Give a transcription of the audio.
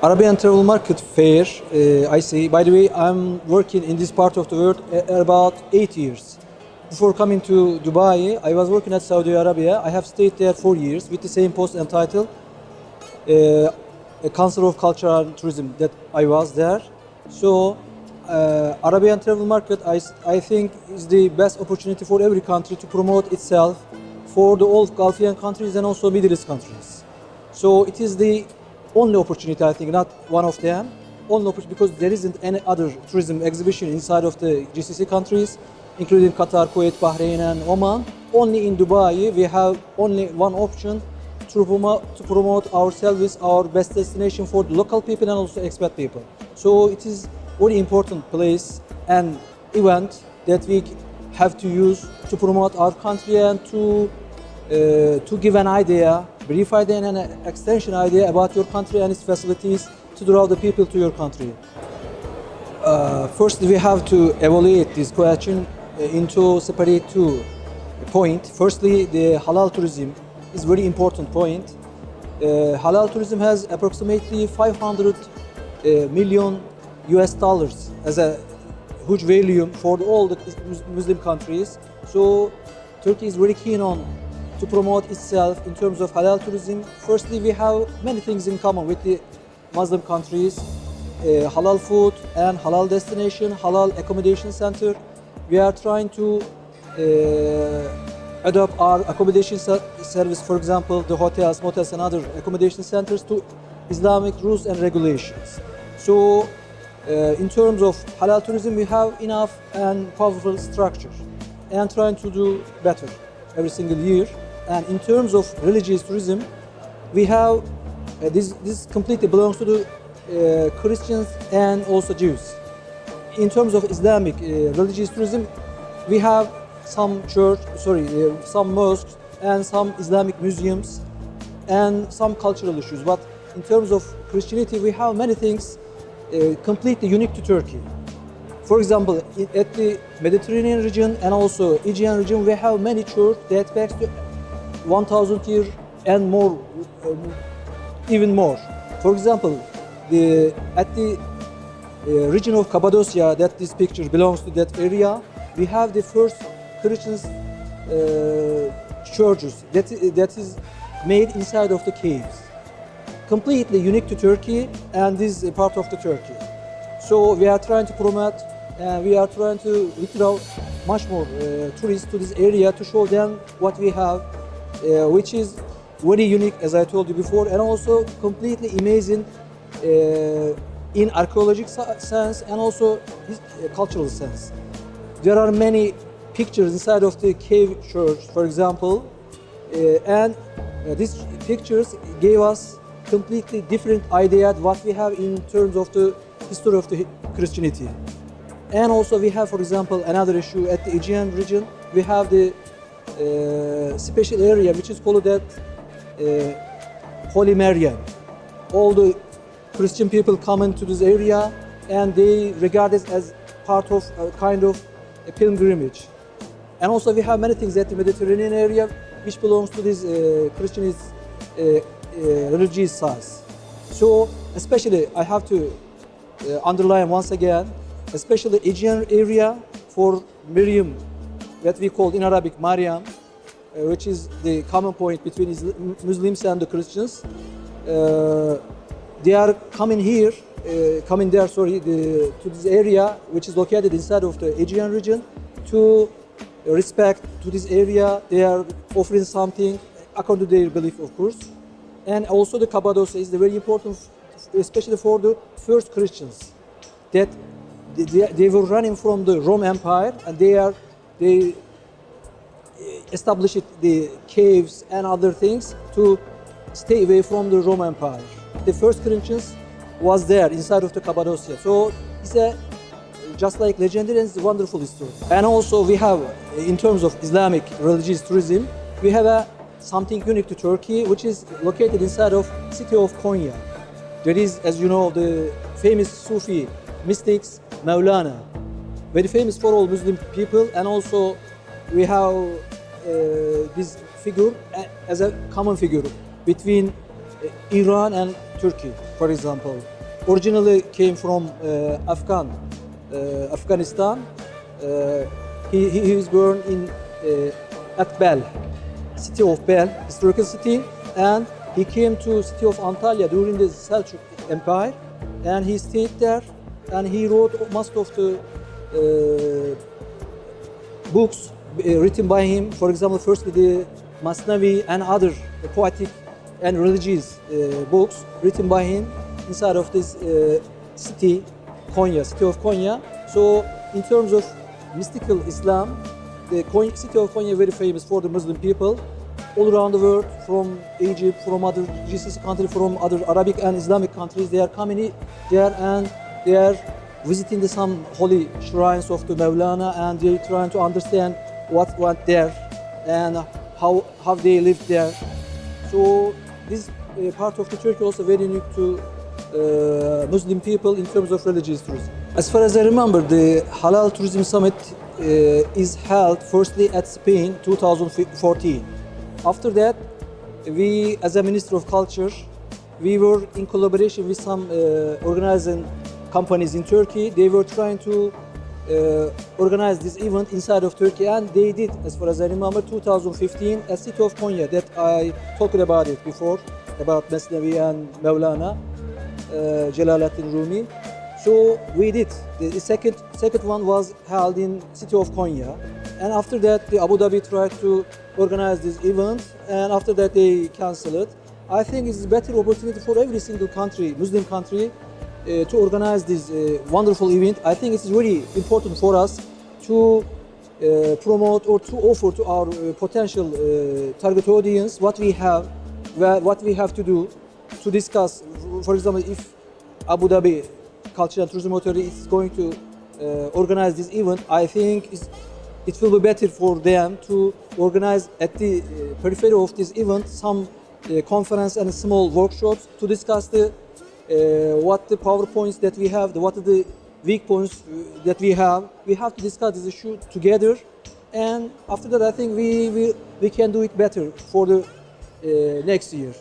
Arabian Travel Market Fair, I say. By the way, I'm working in this part of the world about 8 years. Before coming to Dubai, I was working at Saudi Arabia. I have stayed there 4 years with the same post and title, a Council of Culture and Tourism that I was there. So, Arabian Travel Market, I think, is the best opportunity for every country to promote itself for the old Gulfian countries and also Middle East countries. So it is the only opportunity, I think, not one of them, only opportunity because there isn't any other tourism exhibition inside of the GCC countries, including Qatar, Kuwait, Bahrain, and Oman. Only in Dubai, we have only one option to promote ourselves, our best destination for the local people and also expat people. So it is very important place and event that we have to use to promote our country and to give an idea, brief idea and an extension idea about your country and its facilities to draw the people to your country. First, we have to evaluate this question into separate two points. Firstly, the halal tourism is very important point. Halal tourism has approximately 500 million US dollars as a huge volume for all the Muslim countries. So Turkey is very keen on to promote itself in terms of halal tourism. Firstly, we have many things in common with the Muslim countries. Halal food and halal destination, halal accommodation center. We are trying to adopt our accommodation service, for example, the hotels, motels and other accommodation centers to Islamic rules and regulations. So in terms of halal tourism, we have enough and powerful structure and trying to do better every single year. And in terms of religious tourism, we have this completely belongs to the Christians and also Jews. In terms of Islamic religious tourism, we have some some mosques and some Islamic museums and some cultural issues. But in terms of Christianity, we have many things completely unique to Turkey. For example, at the Mediterranean region and also Aegean region, we have many churches that back to 1,000 years and more, even more. For example, at the region of Cappadocia, that this picture belongs to that area, we have the first Christian churches that is made inside of the caves. Completely unique to Turkey, and this is a part of the Turkey. So we are trying to promote and we are trying to withdraw much more tourists to this area to show them what we have, which is very unique, as I told you before, and also completely amazing in archaeological sense and also cultural sense. There are many pictures inside of the cave church, for example, and these pictures gave us completely different idea what we have in terms of the history of the Christianity. And also we have, for example, another issue at the Aegean region. We have the special area which is called that Holy Mariam. All the Christian people come into this area and they regard it as part of a kind of a pilgrimage. And also we have many things at the Mediterranean area which belongs to this Christian religious size. So especially I have to underline once again, especially Aegean area for Miriam, that we call in Arabic Mariam, which is the common point between Muslims and the Christians. They are coming there, to this area which is located inside of the Aegean region to respect to this area. They are offering something according to their belief, of course. And also the Cappadocia is very important, especially for the first Christians, that they were running from the Roman Empire and they established the caves and other things to stay away from the Roman Empire. The first Christians was there inside of the Cappadocia. So it's just like legendary and it's a wonderful history. And also we have, in terms of Islamic religious tourism, we have something unique to Turkey, which is located inside of city of Konya. There is, as you know, the famous Sufi mystics, Maulana, very famous for all Muslim people, and also we have this figure as a common figure between Iran and Turkey, for example, originally came from Afghanistan. He was born in at Bel, city of Bel, historical city, and he came to city of Antalya during the Selçuk Empire, and he stayed there, and he wrote most of the books written by him. For example, firstly the Masnavi and other poetic and religious books written by him inside of this city, Konya, city of Konya. So in terms of mystical Islam, the city of Konya is very famous for the Muslim people all around the world, from Egypt, from other GCC countries, from other Arabic and Islamic countries. They are coming there and they are visiting some holy shrines of the Mevlana, and they are trying to understand what went there and how they lived there. So this part of the Turkey also very unique to Muslim people in terms of religious tourism. As far as I remember, the Halal Tourism Summit is held firstly at Spain 2014. After that, we as a Minister of Culture, we were in collaboration with some organizing companies in Turkey. They were trying to organize this event inside of Turkey, and they did, as far as I remember, 2015 at city of Konya, that I talked about it before, about Mesnevi and Mevlana, Celaleddin Rumi. So we did. The second one was held in city of Konya, and after that the Abu Dhabi tried to organize this event, and after that they cancelled it. I think it's a better opportunity for every single country, Muslim country, to organize this wonderful event. I think it's really important for us to promote or to offer to our potential target audience what we have, what we have to do to discuss. For example, if Abu Dhabi Cultural and Tourism Authority is going to organize this event, I think it will be better for them to organize at the periphery of this event some conference and small workshops to discuss what the PowerPoints that we have, what are the weak points that we have. We have to discuss this issue together, and after that I think we can do it better for the next year.